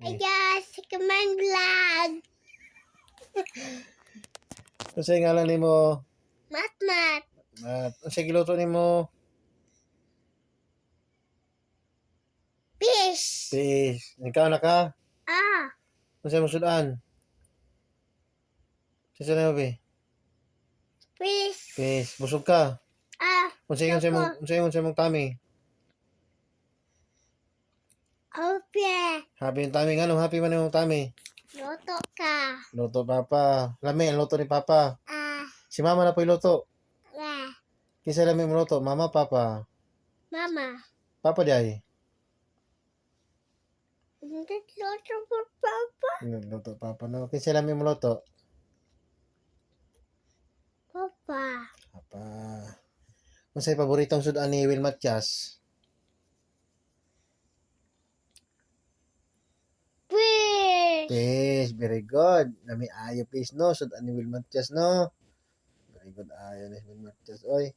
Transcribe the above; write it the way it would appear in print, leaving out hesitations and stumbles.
Yes, command vlog. Unsay ngalan nimo? Mat. At unsay giluto nimo? Fish. Fish. Ikaw na ka? Ah, Unsay mo sudan? Sa na be? fish. Fish. Busog ka? Ah, Unsay mong tummy? okay. Happy yung tummy. Anong happy man yung tummy? Luto ka. Luto papa. Lami ang luto ni papa. Ah, Si mama na po luto. yeah. Kisa lami mo luto? Mama, papa. Mama. Papa di ay. Hindi luto po, Papa. Luto papa no. Kisa lami mo luto? Papa. Papa. Unsay paboritong sudan ni Will Matias? Fish. Fish, very good. Nami ayo fish no, sudan ni Will Matias no. Very good ayo ni Will Matias oy.